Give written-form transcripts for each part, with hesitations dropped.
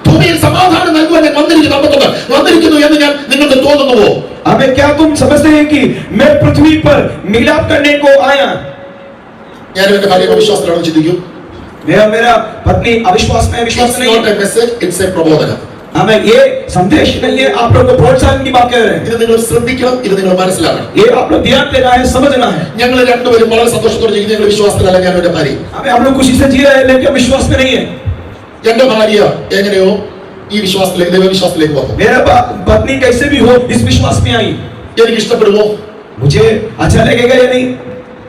ഭൂമിയിൽ സമാധാനം നൽകുവാൻ ഞാൻ വന്നിരിക്കുന്നു എന്ന് ഞാൻ നിങ്ങൾക്ക് തോന്നുന്നുവോ? अबे क्या तुम समझते हैं कि मैं पृथ्वी पर मिलाप करने को आया? ഞാൻ എന്റെ ഭാര്യ അവിശ്വാസത്തിലാണെന്ന് ചിന്തിക്കൂ. मेरा पत्नी अविश्वास में विश्वास नहीं है. It's a പ്രബോധനം. हमें ये संदेश नहीं है, आप लोगों को प्रोत्साहन की बात कर रहे हैं. ഇത് നിങ്ങൾ ശ്രദ്ധിക്കണം, ഇത് നിങ്ങൾ മനസ്സിലാക്കണം. ये आप लोग ध्यान देना है, समझना है. ഞങ്ങൾ രണ്ടുപേരും വളരെ സന്തോഷത്തോടെ ജീവിക്കുന്ന ഞങ്ങൾ വിശ്വാസത്തിലല്ല. ഞാൻ എന്റെ ഭാര്യ हम लोग खुशी से जी रहे हैं लेकिन विश्वास में नहीं है. എന്റെ ഭാര്യ എങ്ങനെയോ ഈ വിശ്വാസത്തിലേക്ക് ദൈവവിശ്വാസത്തിലേക്ക് വന്നു. मेरा पत्नी कैसे भी हो इस विश्वास में आई. എനിക്ക് ഇഷ്ടപ്പെടുമോ? मुझे अच्छा लगेगा या नहीं?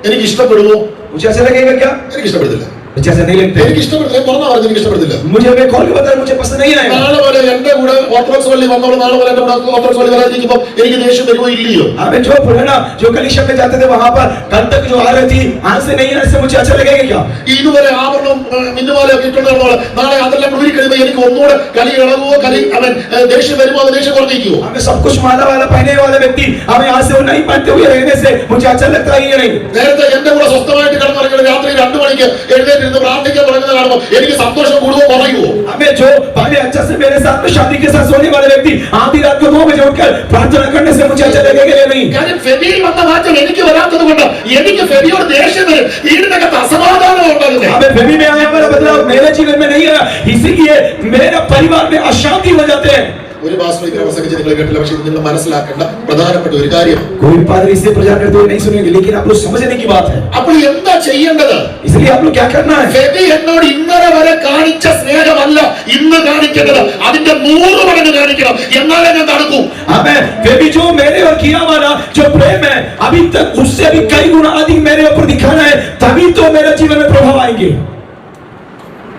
എനിക്ക് ഇഷ്ടപ്പെടുമോ? मुझे अच्छा लगेगा क्या? എനിക്ക് ഇഷ്ടപ്പെടുന്നില്ല. मुझे ऐसा नहीं लगता. എനിക്ക് ഇഷ്ടപ്പെടുന്നില്ല. തുറന്നു പറഞ്ഞു എനിക്ക് ഇഷ്ടപ്പെടുന്നില്ല. मुझे मैं खोल के बताया मुझे पसंद नहीं आएगा. നാളെ വരെ എന്റെ കൂടെ ഓർത്തഡോക്സ് പള്ളി വന്നോളൂ, നാളെ വരെ എന്റെ കൂടെ ഓർത്തഡോക്സ് പള്ളി വരാതിരിക്കുമ്പോൾ എനിക്ക് ദേഷ്യം വരുമോ ഇല്ലയോ? हमें जो पुराना जो कलीसिया में जाते थे वहां पर कल तक जो आ रही थी आज से नहीं आने से मुझे अच्छा लगेगा क्या? ഇതുവരെ ആവരണം മിന്നുമാലയൊക്കെ ഇട്ടുകൊണ്ടാണോ നാളെ അതെല്ലാം ഊരി കഴിയുമ്പോൾ എനിക്ക് ഒന്നുകൂടെ കലി ഇളകുമോ, കലി അവൻ ദേഷ്യം വരുമോ, അത് ദേഷ്യം കുറഞ്ഞിരിക്കുമോ? हमें सब कुछ माला वाला पहने वाला व्यक्ति हमें आज से वो नहीं पहनते हुए रहने से मुझे अच्छा लगता ही नहीं. നേരത്തെ എന്റെ കൂടെ സ്വസ്ഥമായിട്ട് കിടന്നിറങ്ങുന്ന രാത്രി 2 മണിക്ക് എഴുന്നേറ്റിരുന്ന് പ്രാർത്ഥിക്കാൻ തുടങ്ങുന്നത് കാണുമ്പോൾ എനിക്ക് സന്തോഷം കൂടുമോ കുറയുമോ? हमें जो पहले अच्छा से मेरे साथ में शादी के साथ सोने वाले व्यक्ति आधी रात को 2 बजे उठकर प्रार्थना करने से मुझे अच्छा लगेगा या नहीं? കാരണം ഫെബിയിൽ വന്ന മാറ്റം എനിക്ക് വരാത്തത് കൊണ്ട് എനിക്ക് ഫെബിയോട് ദേഷ്യം വരും. വീടിനകത്ത് അസമാധാനം ഉണ്ടാകുന്നത്. हमें फेबी में आया वाला बदलाव मेरे जीवन में नहीं आया, इसीलिए मेरे परिवार में अशांति हो जाते हैं. ഒരു പാസ്റ്റർ ഇങ്ങനെ പ്രസംഗിച്ച് നിങ്ങൾ കേട്ടില്ല, പക്ഷേ ഇത് നിങ്ങൾ മനസ്സിലാക്കേണ്ട പ്രധാനപ്പെട്ട ഒരു കാര്യം. कोई पादरी इसे प्रचार करते हुए नहीं सुनेंगे, लेकिन आप लोग समझने की बात है. അപ്പോൾ എന്താ ചെയ്യേണ്ടത്? इसलिए आप लोग क्या करना है? ഫെബി എന്നോട് ഇന്നലെ വരെ കാണിച്ച സ്നേഹമല്ല ഇന്ന് കാണിക്കേണ്ടത്, അതിന്റെ 100 മടങ്ങ് കാണിക്കണം, എന്നാലേ ഞാൻ നടക്കൂ. हमें फेबी जो मेरे और किया वाला जो प्रेम है अभी तक उससे भी कई गुना अधिक मेरे ऊपर दिखाना है, तभी तो मेरे जीवन में प्रभाव आएंगे.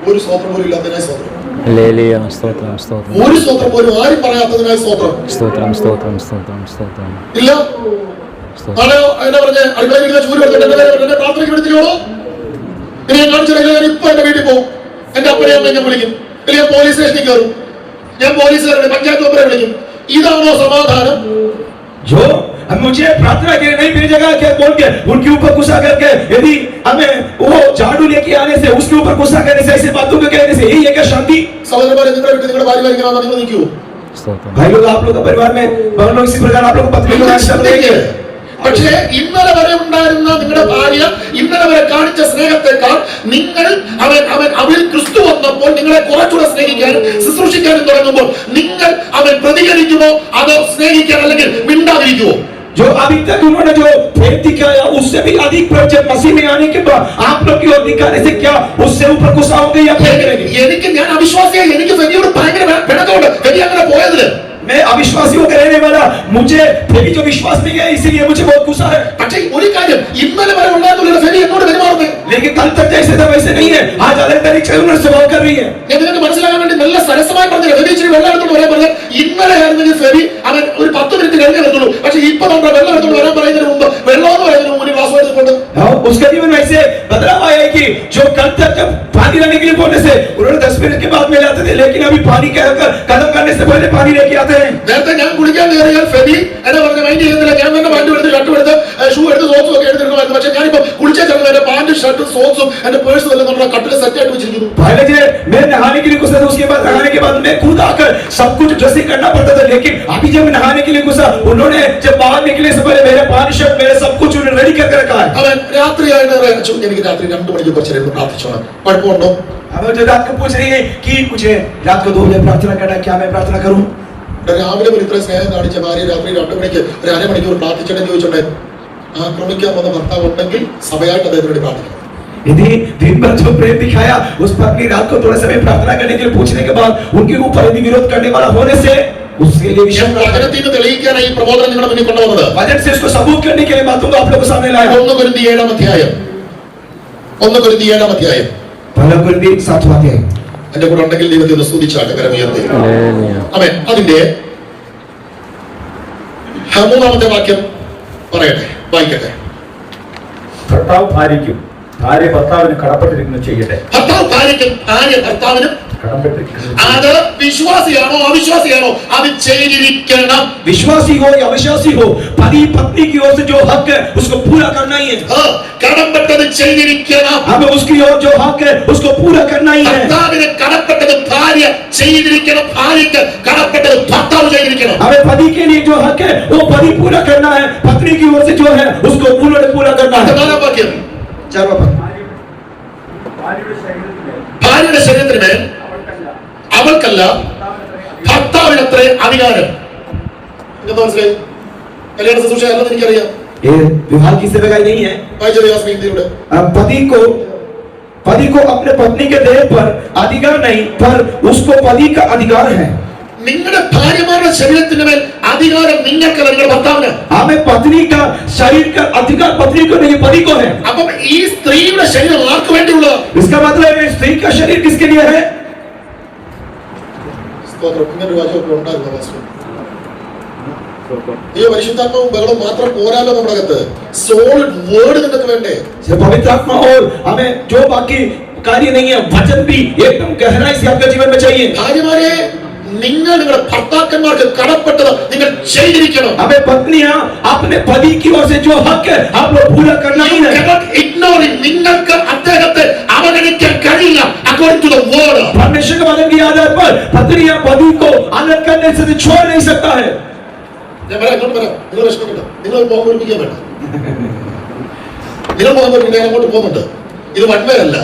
ഒരു സ്വതന്ത്രം പോലും ഇല്ലാത്തതിനായി സ്വതന്ത്രം. ഹല്ലേലൂയ. സ്തോത്രം സ്തോത്രം ഒരു സ്വതന്ത്രം പോലും ആരും പറയാത്തതിനായി സ്വതന്ത്രം. സ്തോത്രം സ്തോത്രം സ്തോത്രം സ്തോത്രം. ഇല്ല നാളെ എന്താ പറഞ്ഞ അടുക്കളയിൽ ചൂര് എടുത്തിട്ട് എന്നെ പ്രാർത്ഥനയ്ക്ക് വിളിച്ചില്ലോ. ഇനി ഞാൻ കാണിച്ചില്ല, ഞാൻ ഇപ്പൊ എന്റെ വീട്ടിൽ പോകും, എന്റെ അപ്പനെ അമ്മയെ ഞാൻ വിളിക്കും, ഇല്ലെങ്കിൽ ഞാൻ പോലീസ് സ്റ്റേഷനിൽ കയറും, ഞാൻ പോലീസുകാരുടെ പഞ്ചായത്ത് മെമ്പറെ വിളിക്കും. ഇതാണോ സമാധാനം? जो मुझे प्रार्थना के लिए नहीं भेजेगा क्या बोल के उनके ऊपर गुस्सा करके यदि हमें वो झाड़ू लेके आने से उसके ऊपर गुस्सा करने से ऐसे बातों को कहने से यही है क्या शांति? സഹോദരന്മാരെ, നിങ്ങളുടെ വീട്ടിൽ നിങ്ങളുടെ ഭാര്യ ഭരിക്കണമെന്ന് നിങ്ങൾ നിൽക്കുവോ? भाई लोग आप लोग का परिवार में बहन लोग इसी प्रकार आप लोग पत्नी लोग आश्रम देंगे. പക്ഷേ ഇന്നലെ വരെ ഉണ്ടായിരുന്ന നിങ്ങളുടെ ഭാര്യ ഇന്നലെ വരെ കാണിച്ച സ്നേഹത്തെക്കാൾ നിങ്ങൾ അവൻ ക്രിസ്തു വന്നപ്പോൾ നിങ്ങളെ കുറച്ചുകൂടെ സ്നേഹിക്കാനും ശുശ്രൂഷിക്കാനും തുടങ്ങുമ്പോൾ നിങ്ങൾ അവൻ പ്രതികരിക്കുമോ അതോ സ്നേഹിക്കാൻ അല്ലെങ്കിൽ മിണ്ടാതിരിക്കുമോ? जो अभी तक उन्होंने जो प्रेम दिखाया उससे भी अधिक प्रेम जब मसीह में आने के बाद आप लोग की ओर दिखाने से क्या उससे ऊपर गुस्सा होंगे या प्रेम करेंगे? എനിക്ക് ഞാൻ അവിശ്വാസിയായി എനിക്ക് ഫെബിയോട് ഭയങ്കര പിണക്കമുണ്ട്. ഫെബി അങ്ങനെ പോയതിന് मैं अविश्वासियों का रहने वाला, मुझे फेबी जो विश्वास नहीं है इसीलिए मुझे बहुत गुस्सा है. പക്ഷേ ഒരു കാര്യം, ഇന്നലെ വരെ ഉണ്ടായിരുന്ന ഫെബി എന്നോട് പെരുമാറുന്നത് लेकिन कल तक जैसे था वैसे नहीं है, आज अलग तरीके से उन्होंने स्वभाव कर रही है. ഞാൻ നിങ്ങൾക്ക് മനസ്സിലാക്കാൻ വേണ്ടി നല്ല സരസമായി പറഞ്ഞില്ല. ഫെബി ഇച്ചിരി വെള്ളം എടുത്തോണ്ട് വരാൻ പറഞ്ഞത് ഇന്നലെ ആയിരുന്നെങ്കിൽ ഫെബി അവൻ ഒരു 10 മിനിറ്റ് കഴിഞ്ഞേ വരത്തുള്ളൂ. പക്ഷേ ഇപ്പൊ നമ്മൾ വെള്ളം എടുത്തോണ്ട് വരാൻ പറയുന്നതിന് മുമ്പ് വെള്ളം എന്ന് പറയുന്നതിന് മുമ്പ് ഒരു ഗ്ലാസ് എടുത്തുകൊണ്ട് उसका जीवन वैसे बदलाव आया कि जो कल तक जब पानी लाने के लिए बोलने से उन्होंने 10 मिनट के बाद में लाते थे, लेकिन अभी पानी कहकर कदम करने से पहले पानी लेके आते हैं. നേരത്തെ ഞാൻ കുളിക്കാൻ കയറിയാൽ ഫെബി എന്നെ പറഞ്ഞ മൈൻഡ് ചെയ്യുന്നില്ല. ഞാൻ തന്നെ പാൻറ്റും എടുത്ത് ഷർട്ടും എടുത്ത് ഷൂ എടുത്ത് സോക്സും ഒക്കെ എടുത്തിരുന്നു. പക്ഷേ ഞാനിപ്പോ കുളിച്ചാൽ ചെല്ലുന്ന എന്റെ പാൻറ്റും ഷർട്ടും സോക്സും എന്റെ പേഴ്സും എല്ലാം നമ്മുടെ കട്ടിൽ സെറ്റ് ആയിട്ട് വെച്ചിരിക്കുന്നു. पहले जो मैं नहाने के लिए घुसा था उसके बाद नहाने के बाद मैं खुद आकर सब कुछ ड्रेसिंग करना पड़ता था, लेकिन अभी जब नहाने के लिए घुसा उन्होंने जब बाहर निकलने से पहले मेरा पानी शर्ट मेरे सब कुछ उन्होंने रेडी करके रखा है. അവൻ രാത്രിയായിട്ട് എനിക്ക് രാത്രി 2 മണിക്ക് കുറച്ചു പ്രാർത്ഥിച്ചോളാം, കുഴപ്പമുണ്ടോ? अब जो रात को पूछ रही है कि मुझे रात को 2 बजे प्रार्थना करना, क्या मैं प्रार्थना करूं? രാവിലെ ഒരു ഇത്ര സ്നേഹം കാണിച്ച ഭാര്യ രാത്രി 2 മണിക്ക് ഒരു അരമണിക്കൂർ പ്രാർത്ഥിച്ചിട്ടെന്ന് ചോദിച്ചോട്ടെ, ആക്രമിക്കാൻ വന്ന ഭർത്താവ് ഉണ്ടെങ്കിൽ സഭയായിട്ട് അദ്ദേഹത്തിന് പ്രാർത്ഥിക്കണം. यदि दिन भर जो प्रेम दिखाया उस पत्नी रात को थोड़ा समय प्रार्थना करने के लिए पूछने के बाद उनके ऊपर यदि विरोध करने वाला होने से उसके लिए വചനത്തിന് തെളിയിക്കാനായി ഈ പ്രബോധനം നിങ്ങളുടെ മുന്നിൽ കൊണ്ടുവന്നത്. वचन से उसको सबूत करने के लिए बातों को आप लोगों के सामने लाया. 1 കൊരിന്ത്യർ 7 അധ്യായം पहला कोरिन्थियर 7 अध्याय. എന്റെ കൂടെ ഉണ്ടെങ്കിൽ ദൈവത്തെ ഒന്ന് സ്തുതിച്ചാട്ടെ, കരമുയർത്തി. ആമേൻ. അതിന്റെ 3-ാമത്തെ വാക്യം പറയട്ടെ, വായിക്കട്ടെ. ഭർത്താവ് ഭാര്യയ്ക്കും ഭർത്താവിന് കടപ്പെട്ടിരിക്കുന്നു ചെയ്യട്ടെ. ഭർത്താവ് ഭാര്യയ്ക്കും ഭാര്യ ഭർത്താവിനും കടപ്പെട്ടിരിക്കുന്നു. അത് വിശ്വാസിയാണോ അവിശ്വാസിയാണോ അത് ചെയ്തിരിക്കണം. विश्वासी हो या अविश्वासी हो, पति पत्नी की ओर से जो हक है उसको पूरा करना ही है. കടപ്പെട്ടത് ചെയ്തിരിക്കണം. हमें उसकी ओर जो हक है उसको पूरा करना ही है. ഭർത്താവിന് കടപ്പെട്ടത് ഭാര്യ ചെയ്തിരിക്കണം, ഭാര്യക്ക് കടപ്പെട്ടത് ഭർത്താവ് ചെയ്തിരിക്കണം. हमें पति के लिए जो हक है वो पति पूरा करना है, पत्नी की ओर से जो है उसको उन्होंने पूरा करना है. നാലാം വാക്യം, चारों पद. ഭാര്യയുടെ ശരീരത്തിന്മേൽ അവൾക്കല്ല ഭർത്താവിനത്രേ അധികാരം. എന്താ മനസ്സിലായി? കല്യാണ ശുശ്രൂഷ അല്ലെന്ന് എനിക്കറിയാം. ये विवाह की सेवकाई नहीं है. ഹിന്ദിയുടെ पति को अपने पत्नी के देह पर अधिकार नहीं, पर उसको पति का अधिकार है. നിങ്ങളുടെ ഭാര്യമാരുടെ ശരീരത്തിന് മേൽ അധികാരം നിങ്ങൾക്കല്ല, നിങ്ങളുടെ ഭർത്താവിന്. हमें पत्नी का शरीर का अधिकार पत्नी को नहीं, पति को है. അപ്പം ഈ സ്ത്രീയുടെ ശരീരം ആർക്ക് വേണ്ടിയുള്ളത്? इसका मतलब है स्त्री का शरीर किसके लिए है? ഇങ്ങനൊരു വാചകമൊക്കെ ഉണ്ടായിരുന്നു പാസ്റ്റർ. ഈ പരിശുദ്ധാത്മാവും ബഹളവും മാത്രം പോരാലോ നമ്മുടെ അകത്ത്. സോളിഡ് വേർഡ് നിങ്ങൾക്ക് വേണ്ടേ? पवित्र आत्मा और हमें जो बाकी कार्य नहीं है, वचन भी एकदम गहराई से आपके जीवन में चाहिए. ഭാര്യമാരെ, നിങ്ങൾ നിങ്ങളുടെ ഭർത്താക്കന്മാർക്ക് കടപ്പെട്ടത് നിങ്ങൾ ചെയ്തിരിക്കണം. हमें पत्नियां अपने पति की ओर से जो हक है आप लोग पूरा करना ही है. നിങ്ങൾക്ക് അദ്ദേഹത്തെ അവഗണിക്കാൻ കഴിയില്ല. അക്കോർഡിംഗ് ടു ദ വേർഡ്, परमेश्वर के वचन के आधार पर पत्नियां पति को अलग करने से छोड़ नहीं सकता है. ഞാൻ പറയാം, അങ്ങോട്ട് പറയാം. നിങ്ങൾ വിഷമിക്കണ്ട, നിങ്ങൾ മുഖം പൊളിപ്പിക്കാൻ വേണ്ട. നിങ്ങൾ മുഖം പൊളിപ്പിക്കാൻ ഞാൻ അങ്ങോട്ട് പോകുന്നുണ്ട്. ഇത് വൺവേ അല്ല,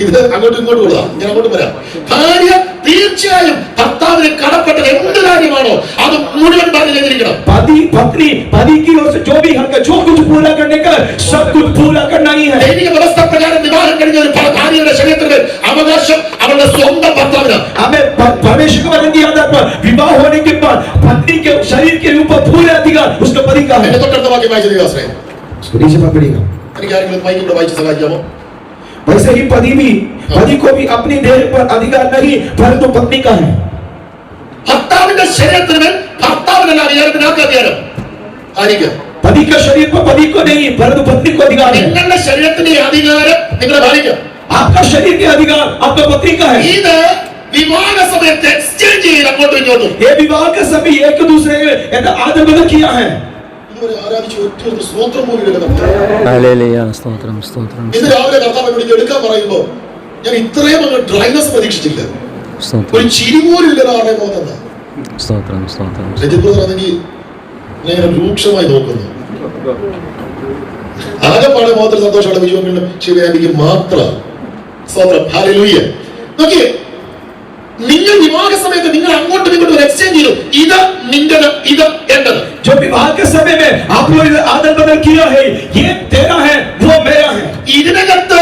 ഇത് അങ്ങോട്ടും ഇങ്ങോട്ടും ഉള്ള. ഞാൻ അങ്ങോട്ട് പറയാം. ഭാര്യ തീർച്ചയായും ഭർത്താവിന് കടപ്പെട്ടത് എന്ത് കാര്യമാണോ അത് മുഴുവൻ ഭാര്യ ചെയ്തിരിക്കണം. पति पत्नी पति की ओर से जो भी हक है, जो कुछ पूरा करने का सब कुछ पूरा करना ही है. ദൈവിക വ്യവസ്ഥ പ്രകാരം വിവാഹം കഴിഞ്ഞ ഒരു ഭാര്യയുടെ ശരീരത്തിന് അവകാശം അവളുടെ സ്വന്തം ഭർത്താവിന്. हमें परमेश्वर के वचन के आधार पर विवाह होने के बाद पत्नी के शरीर के ऊपर पूरे अधिकार उसका पति का है. എന്നെ തൊട്ടടുത്ത വാക്യം വായിച്ച ദിവസം उसको नीचे पकड़िएगा. എനിക്ക് ആരെങ്കിലും മൈക്ക് കൂടെ വായിച്ച് സഹായിക്കാമോ? वैसे ही पति को भी अपनी देह पर अधिकार नहीं, परंतु पत्नी का है. ഭർത്താവിന്റെ ശരീരത്തിന് മേൽ ഭർത്താവിനല്ല അധികാരത്തിന് ആർക്ക് അധികാരം? ഭാര്യയ്ക്ക്. पति का शरीर पर पति को नहीं, परंतु पत्नी को अधिकार है. നിങ്ങളുടെ ശരീരത്തിന്റെ അധികാരം നിങ്ങളുടെ ഭാര്യയ്ക്ക്. आपका शरीर के अधिकार आपका पत्नी का है. ഇത് വിവാഹ സമയത്ത് എക്സ്ചേഞ്ച് ചെയ്ത് അങ്ങോട്ടും ഇങ്ങോട്ടും. ये विवाह के समय एक दूसरे के आदर बदल किया है. ഇതുവരെ ആരാധിച്ച ഒറ്റ സ്വോത്രം പോലും ഇല്ല. ഹല്ലേലൂയ. സ്തോത്രം സ്തോത്രം ഇന്ന് രാവിലെ കർത്താവ് വിളിച്ച് എടുക്കാൻ പറയുമ്പോ ഞാൻ ഇത്രയും അങ്ങ് ഡ്രൈനസ് പ്രതീക്ഷിച്ചില്ല. ഒരു സ്തോത്രം ചിരി പോലും ഇല്ലെന്നാണ് പോകുന്നത്. സ്തോത്രം സ്തോത്രം രജിത് ബ്രദറാണെങ്കിൽ ഇങ്ങനെ രൂക്ഷമായി നോക്കുന്നു. ആകെപ്പാടെ മാത്രം സന്തോഷമാണ് വിജയങ്ങളിലും ശിവയാനിക്ക് മാത്രം. സ്തോത്രം, ഹല്ലേലൂയ. നോക്കിയേ, നിങ്ങൾ വിവാഹ സമയത്ത് നിങ്ങൾ അങ്ങോട്ടും ഇങ്ങോട്ടും ഒരു എക്സ്ചേഞ്ച് ചെയ്തു. ഇത് നിന്റേത്, ഇത് എന്റേത്. जो विवाह के समय में आप लोग आदर बदल किया है, ये तेरा है वो मेरा है. ഇതിനകത്ത്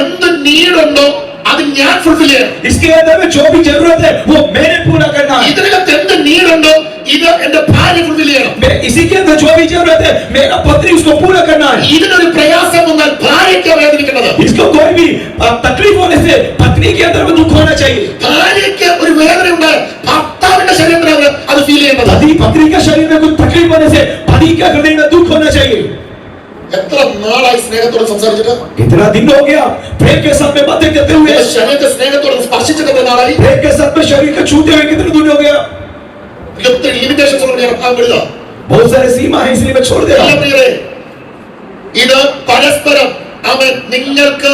എന്ത് നീടുണ്ടോ അത് ഞാൻ ഫുൾഫിൽ ചെയ്യണം. इसके अंदर में जो भी जरूरत है वो मैंने पूरा करना है. ഇതിനകത്ത് എന്ത് നീടുണ്ടോ ഇത് എന്റെ ഭാര്യ ഫുൾഫിൽ ചെയ്യണം. मैं इसी के अंदर जो भी जरूरत है मेरा पत्नी उसको पूरा करना है. ഇതിനൊരു പ്രയാസം വന്നാൽ ഭാര്യയ്ക്ക് വേദനിക്കുന്നത്. इसको कोई भी तकलीफ होने से पत्नी के अंदर में दुख होना चाहिए. ഭാര്യയ്ക്ക് ഒരു വേദന ഉണ്ടായാൽ ഭർത്താവിന്റെ ശരീരത്തിലാണ് അത് ഫീൽ ചെയ്യുന്നത്. पति पत्नी के शरीर में कुछ तकलीफ होने से पति के हृदय में दुख होना चाहिए. എത്ര നാളായി സ്നേഹത്തോടെ സംസാരിച്ചിട്ട്? कितना दिन हो गया प्रेम के साथ में बातें करते हुए, ശരീരത്തെ സ്നേഹത്തോടെ സ്പർശിച്ചിട്ട് എത്ര നാളായി? प्रेम के साथ में शरीर को छूते हुए कितने दिन हो गया. ഒത്തിരി ലിമിറ്റേഷൻസ് ഉള്ള ഞാൻ ഭാഗം വിടുക. बहुत सारे सीमा है इसलिए मैं छोड़ दे रहा हूं. ഇത് പരസ്പരം അവൻ നിങ്ങൾക്ക്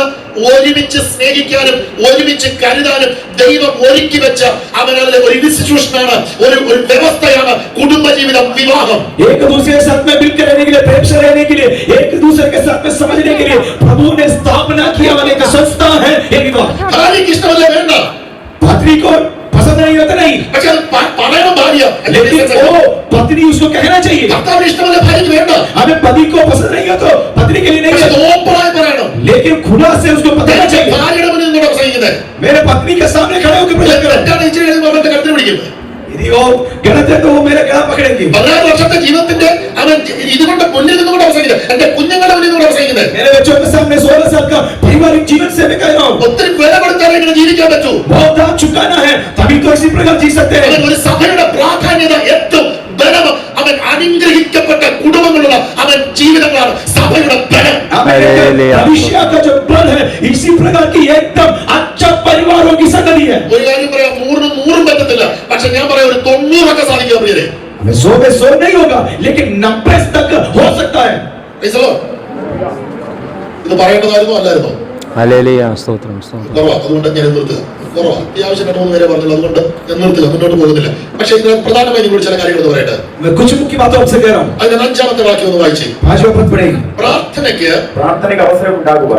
ഒരുമിച്ച് സ്നേഹിക്കാനും ഒരുമിച്ച് കരുതാനും ദൈവം ഒരുക്കി വെച്ച അവൻ അതിലെ ഒരു ഇൻസ്റ്റിറ്റ്യൂഷനാണ്, ഒരു വ്യവസ്ഥയാണ് കുടുംബജീവിതം, വിവാഹം. एक दूसरे के साथ में मिलकर रहने के लिए, प्रेम से रहने के लिए, एक दूसरे के साथ में समझने के लिए प्रभु ने स्थापना किया वाले एक संस्था है ये विवाह. ഭാര്യയ്ക്ക് ഇഷ്ടമല്ലേ വേണ്ട, पत्नी को पसंद नहीं होता नहीं, പക്ഷെ അത് പറയണം ഭാര്യ. लेकिन वो पत्नी उसको कहना चाहिए. ഭർത്താവിന് ഇഷ്ടമല്ലേ ഭാര്യയ്ക്ക് വേണ്ട, हमें पति को पसंद नहीं है तो पत्नी के लिए नहीं പക്ഷെ അത് है, ഓപ്പണായി പറയണം. लेकिन खुदा से उसको बताना चाहिए. ഭാര്യയുടെ മുന്നിൽ നിന്നോട് പ്രസംഗിക്കുന്നത് मेरे पत्नी के सामने खड़े होकर प्रचार करो. തെറ്റാണ് ഇച്ചിരി കഴിയുമ്പോൾ അവരുടെ കരുത്തിൽ പിടിക്കുന്നത്. यदि वो गलत है तो वो मेरा गला पकड़ेंगे. 16 വർഷത്തെ ജീവിതത്തിന്റെ അവൻ ഇതുകൊണ്ട് മുന്നിൽ നിന്നുകൊണ്ട് പ്രസംഗിക്കുന്നത്, എന്റെ കുഞ്ഞുങ്ങളുടെ മുന്നിൽ നിന്നുകൊണ്ട് പ്രസംഗിക്കുന്നത്. मेरे बच्चों के सामने 16 साल का पारिवारिक जीवन से मैं कह रहा हूँ, ഒത്തിരി വില കൊടുത്താലേ ഇങ്ങനെ ജീവിക്കാൻ പറ്റൂ. बहुत दाम चुकाना है तभी तो इसी प्रकार जी सकते हैं. അവൻ ഒരു സഭയുടെ പ്രാധാന്യത ഏറ്റവും ബലം, അവൻ അനുഗ്രഹിക്കപ്പെട്ട കുടുംബങ്ങളുള്ള അവൻ ജീവിതങ്ങളാണ് സഭയുടെ ബലം. भविष्य का जो बल है इसी प्रकार की एकदम अच्छा परिवारों की संगति है. ഒരു കാര്യം പറയാം, 100 100 പറ്റത്തില്ല. പറ്റത്തില്ല. പക്ഷെ ഞാൻ പറയാം ഒരു 90 സാധിക്കുക പ്രിയരെ. हमें 100 में 100 नहीं होगा, लेकिन 90 तक हो सकता है. Praise the Lord. ഇത് പറയേണ്ടതായിരുന്നോ അല്ലായിരുന്നോ? ഹല്ലേലൂയ സ്തോത്രം സ്തോത്രം കുറവാ, അതുകൊണ്ട് ഞാൻ നിർത്തുക. കുറവാ, അത്യാവശ്യം 2-3 പേരെ പറഞ്ഞുള്ളൂ, അതുകൊണ്ട് ഞാൻ നിർത്തുക, മുന്നോട്ട് പോകുന്നില്ല. പക്ഷേ ഇതിന് പ്രധാനമായി നിങ്ങൾ ചില കാര്യങ്ങൾ പറയട്ടെ. मैं कुछ मुख्य बातों आपसे कह रहा हूं. അതിന്റെ 5-ാമത്തെ വാക്യം ഒന്ന് വായിച്ചേ. पांचवा पद पढ़ेंगे. പ്രാർത്ഥനയ്ക്ക് അവസരം ഉണ്ടാകുക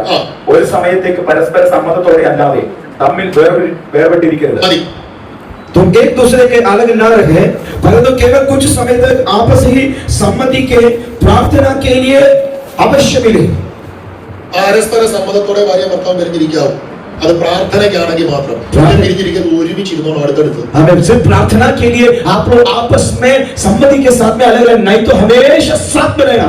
ഒരു സമയത്തേക്ക് പരസ്പര സമ്മതത്തോടെ അല്ലാതെ തമ്മിൽ വേർപെട്ടിരിക്കരുത്. മതി. तुम एक दूसरे के अलग न रहे, परंतु केवल कुछ समय तक आपस ही सम्मति के प्रार्थना के लिए अवश्य मिले. പരസ്പര സമ്മതത്തോടെ ഭാര്യ ഭർത്താവ് പിരിഞ്ഞിരിക്കാവും. അത് പ്രാർത്ഥനയ്ക്കാണെങ്കിൽ മാത്രം. പിരിഞ്ഞിരിക്കുന്നത് ഒരുമിച്ചിരുന്നോണം അടുത്തടുത്ത്. हमें सिर्फ प्रार्थना के लिए आप लोग आपस में सम्मति के साथ में अलग अलग, नहीं तो हमेशा साथ में रहना.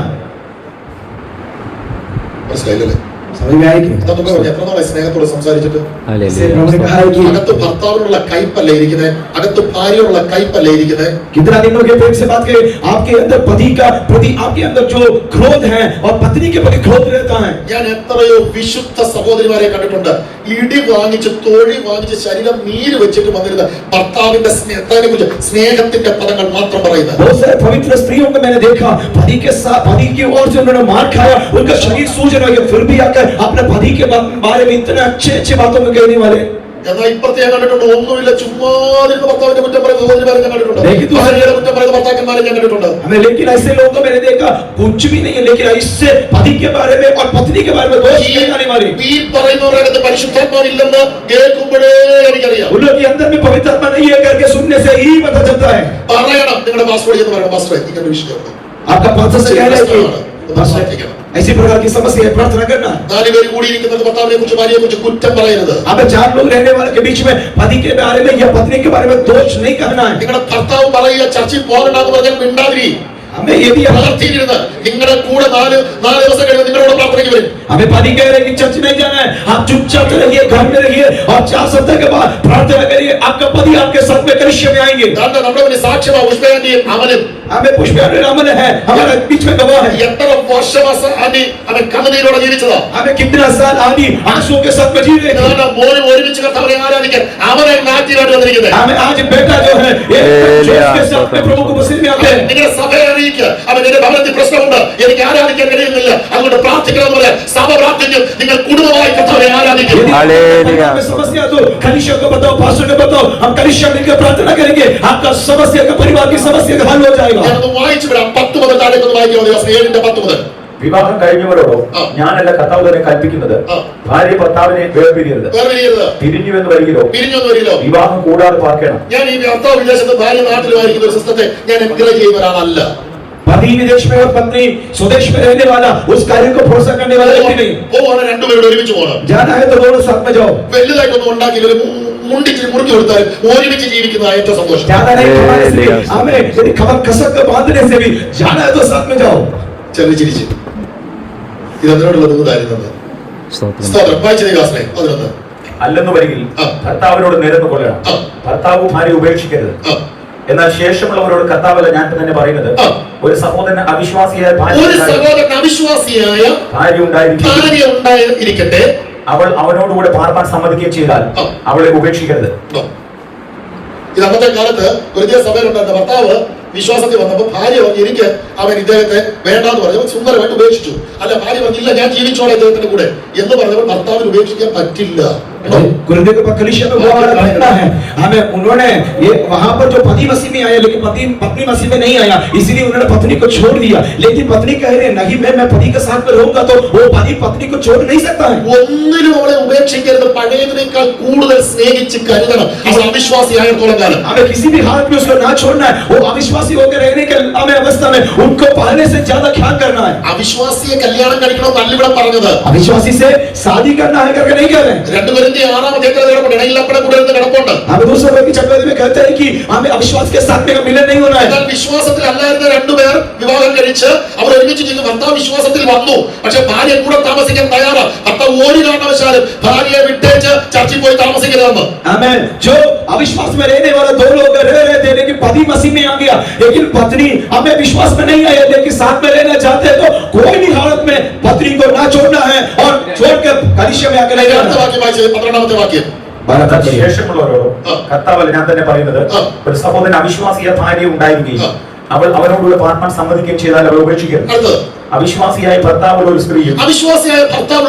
മനസ്സിലായില്ലേ? समझ में आएगी? നമുക്ക് എത്ര നാളായി സ്നേഹത്തോടെ സംസാരിച്ചിട്ട്? ഹല്ലേലൂയ हमने कहा है कि അകത്ത് ഭർത്താവിനുള്ള കയ്പല്ലേ ഇരിക്കുന്നത്, അകത്ത് ഭാര്യയുള്ള കയ്പല്ലേ ഇരിക്കുന്നത്. कितना दिनों के प्रेम से बात करें, आपके अंदर पति का प्रति आपके अंदर जो क्रोध है और पत्नी के प्रति क्रोध रहता है. ഞാൻ എത്രയോ വിശുദ്ധ സഹോദരിമാരെ കണ്ടിട്ടുണ്ട്, ഇടി വാങ്ങിച്ച് തോഴി വാങ്ങിച്ച് ശരീരം നീര് വെച്ചിട്ട് വന്നിരുന്ന ഭർത്താവിന്റെ സ്നേഹത്തിനെ കുറിച്ച് സ്നേഹത്തിന്റെ പദങ്ങൾ മാത്രം പറയുന്നത്. बहुत सारे पवित्र स्त्रियों को मैंने देखा, पति के साथ पति की ओर से उन्होंने मार खाया, उनका शरीर सूज रहा है, फिर भी आकर अपने पति के बारे में इतने अच्छे बातों में कहने वाले. എന്നാൽ ഇപ്പുറത്തെ ഞാൻ കണ്ടിട്ടുണ്ട്, ഒന്നുമില്ല ചുമ്മാതിരുന്ന് ഭർത്താവിന്റെ കുറ്റം പറയുന്ന സഹോദരിമാരെ ഞാൻ കണ്ടിട്ടുണ്ട്, लेकिन ഭാര്യയുടെ കുറ്റം പറയുന്ന ഭർത്താക്കന്മാരെ ഞാൻ കണ്ടിട്ടുണ്ട്. हमें लेकिन ऐसे लोगों को मैंने देखा कुछ भी नहीं है, लेकिन इससे पति के बारे में और पत्नी के बारे में दोष लगाने वाले. ഈ പറയുന്നവരകത്ത് പരിശുദ്ധാത്മാവില്ലെന്ന് കേൾക്കുമ്പോഴേ എനിക്കറിയാം. उन लोग के अंदर में पवित्र आत्मा नहीं है करके सुनने से ही पता चलता है. പറയണം, നിങ്ങളുടെ പാസ്വേഡ് എന്ന് പറയണം, പാസ്റ്റർ ഇങ്ങനെ വിഷയം आपका पास्टर से कह रहा है कि ऐसी प्रकार की समस्या है, प्रार्थना करना. 4 പേര് കൂടിയിരിക്കുന്നത് ഭർത്താവിനെ കുറിച്ച് ഭാര്യയെ കുറിച്ച് കുറ്റം പറയരുത്. अब 4 लोग रहने वाले के बीच में पति के बारे में या पत्नी के बारे में दोष नहीं कहना है. നിങ്ങളുടെ ഭർത്താവ് പറയുക ചർച്ചിൽ പോകണ്ടെന്ന് പറഞ്ഞാൽ മിണ്ടാതിരി. हमें ये भी പ്രാർത്ഥിക്കരുത്. നിങ്ങളുടെ കൂടെ 4 ദിവസം കഴിയുമ്പോൾ നിങ്ങളോട് പ്രാർത്ഥനയ്ക്ക് വരും. हमें पति कह रहे हैं कि चर्च नहीं जाना है, आप चुपचाप रहिए, घर में रहिए और 4 सप्ताह के बाद प्रार्थना करिए, आपका पति आपके साथ में कलिसिया में आएंगे. നമ്മുടെ മുന്നിൽ സാക്ഷ്യമാ പുഷ്പയാന്റിയും അവനും. हमें पुष्पयानी रामन है, हमारे बीच में गवाह है. എത്ര വർഷമാസം അവൻ കണ്ണുനീരോടെ ജീവിച്ചതാ. हमें कितना साल आदि आंसुओं के साथ में जी रहे हैं. മോനെ ഒരുമിച്ച് കർത്താവിനെ ആരാധിക്കാൻ അവനെ നാട്ടിലായിട്ട് വന്നിരിക്കുന്നത്. हमें आज बेटा जो है के साथ में प्रभु को मसीह में आते हैं. നിങ്ങളുടെ സഭയെ അറിയിക്കുക, അവൻ എന്റെ ഭവനത്തിൽ പ്രശ്നമുണ്ട്, എനിക്ക് ആരാധിക്കാൻ കഴിയുന്നില്ല, അതുകൊണ്ട് പ്രാർത്ഥിക്കണമെന്ന് പറയാം. സഭ പ്രാർത്ഥിക്കും, നിങ്ങൾ കുടുംബമായി കർത്താവിനെ ആരാധിക്കും. समस्या तो कलिसिया को बताओ, पास्टर को बताओ, हम कलिसिया मिलकर प्रार्थना करेंगे, आपका समस्या का परिवार की समस्या का हल हो जाएगा. ഞാനത് വായിച്ചു വിടാം. 10 മുതൽ താഴേക്ക് വായിക്കാൻ മതി. 7:10 മുതൽ. വിവാഹം കഴിഞ്ഞവരോടോ ഞാനല്ല കർത്താവ് തന്നെ കൽപ്പിക്കുന്നത്, ഭാര്യ ഭർത്താവിനെ വേർപിരിയരുത്. പിരിഞ്ഞു എന്ന് വരികിലോ വിവാഹം കൂടാതെ പാർക്കണം. ഞാൻ ഈ ഭർത്താവ് വിദേശത്ത് ഭാര്യ നാട്ടിലുമായിരിക്കുന്ന ഒരു സിസ്റ്റത്തെ ഞാൻ എൻകറേജ് ചെയ്യുന്ന ഒരാളല്ല. पति विदेश में और पत्नी स्वदेश में रहने वाला उस कार्य को भरोसा करने वाला व्यक्ति नहीं. പോവാണ്, രണ്ടുപേരും ഒരുമിച്ച് പോകണം. जाना है तो दोनों साथ में जाओ. വലുതായിട്ടൊന്നും ഉണ്ടാക്കി മുണ്ടിച്ച് മുറുക്കി കൊടുത്താൽ ഒരുമിച്ച് ജീവിക്കുന്ന ഏറ്റവും സന്തോഷം. ज्यादा नहीं कमाने से हमें यदि खबर कसक कर बांधने से भी जाना है तो साथ में जाओ. ചെറിയ ചിരിച്ച് ഇതിനോടുള്ള ദൂതായിരുന്നത്. സ്തോത്രം. വായിച്ചതേ ക്ലാസ്സിലെ 11. അല്ലെന്ന് വരികിൽ ഭർത്താവിനോട് നിരന്നു കൊള്ളണം. ഭർത്താവ് ഭാര്യ ഉപേക്ഷിക്കരുത്. എന്നാൽ ശേഷമുള്ളവരോട് കർത്താവല്ല ഞാൻ തന്നെ പറയുന്നത്, ഒരു സഹോദരൻ അവിശ്വാസിയായ ഭാര്യ ഉണ്ടായിരിക്കട്ടെ, അവൾ അവനോടുകൂടെ പാർപ്പാൻ സമ്മതിക്കുകയും ചെയ്താൽ അവളെ ഉപേക്ഷിക്കരുത്. ഇത് അന്നത്തെ കാലത്ത് ഒരു സഭയിലുണ്ടായിരുന്ന ഭർത്താവ് വിശ്വാസത്തിൽ വന്നപ്പോൾ ഭാര്യ പറഞ്ഞു എനിക്ക് അവൻ ഇദ്ദേഹത്തെ വേണ്ടാന്ന് പറഞ്ഞപ്പോൾ സുന്ദരമായിട്ട് ഉപേക്ഷിച്ചു. അല്ല, ഭാര്യ പറഞ്ഞില്ല ഞാൻ ജീവിച്ചോളാം ഇദ്ദേഹത്തിന്റെ കൂടെ എന്ന് പറഞ്ഞപ്പോൾ ഭർത്താവിന് ഉപേക്ഷിക്കാൻ പറ്റില്ല. गुरुदेव का कलिसिया में वो वाला घटना है. हमें उन्होंने ये वहां पर जो पति मसीह में आया, लेकिन पत्नी मसीह में नहीं आया, इसलिए उन्होंने पत्नी को छोड़ दिया. लेकिन पत्नी कह रहे नहीं, मैं पति के साथ में रहूंगा, तो वो पति पत्नी को छोड़ नहीं सकता है. ഒന്നിനും അവളെ ഉപേക്ഷിക്കരുത്, പഴയതിനേക്കാൾ കൂടുതൽ സ്നേഹിച്ച് കരുതണം. അവൾ അവിശ്വാസിയായിടത്തോളം കാലം हमें किसी भी हालत में उसको ना छोड़ना है. वो अविश्वासी होकर रहने के हमें अवस्था में उनको पालने से ज्यादा ख्याल करना है. അവിശ്വാസിയെ കല്യാണം കഴിക്കണമെന്നല്ല ഇവിടെ പറഞ്ഞത്. अविश्वासी से शादी करना है करके नहीं कह रहे. 2 6 ഇടയിലപ്പടെ കൂടെ കിടപ്പുണ്ട്. हम दूसरे की चक्कर में कहते हैं कि हमें अविश्वास के साथ में मिलन नहीं होना है. എന്നാൽ വിശ്വാസത്തിൽ അല്ലായിരുന്ന 2 പേർ വിവാഹം കഴിച്ച് അവർ ഒരുമിച്ച് ചെയ്തു. ഭർത്താവ് വിശ്വാസത്തിൽ വന്നു, പക്ഷെ ഭാര്യ കൂടെ താമസിക്കാൻ തയ്യാറാ. ഭർത്താവ് ഒരു കാരണവശാലും ഭാര്യയെ വിട്ടേച്ച് ചർച്ചിൽ പോയി താമസിക്കരുതെന്ന്. आमेन. जो अविश्वास में रहने वाला 2 लोग रह रहे थे, लेकिन पति मसीह में आ गया, लेकिन पत्नी हमें विश्वास में नहीं आई, लेकिन साथ में रहना चाहते हैं, तो कोई भी हालत में पत्नी को ना छोड़ना है और छोड़कर कलिसिया में आकर അടുത്ത വാക്യം വായിച്ചേ, 12ാമത്തെ വാക്യം. ബറക്കത്ത് കറിയെ ശേഷമുള്ളവരോട് കർത്താവല്ല ഞാൻ തന്നെ പറയുന്നത്, ഒരു സഹോദരൻ അവിശ്വാസിയ ഭാര്യ ഉണ്ടായിരിക്കുകയും അവനോടുള്ള പാർട്ട്ണർ സമ്മതിക്കുകയും ചെയ്താൽ അവൾ ഉപേക്ഷിക്കരുത്. അവിശ്വാസിയായ ഭർത്താവുള്ള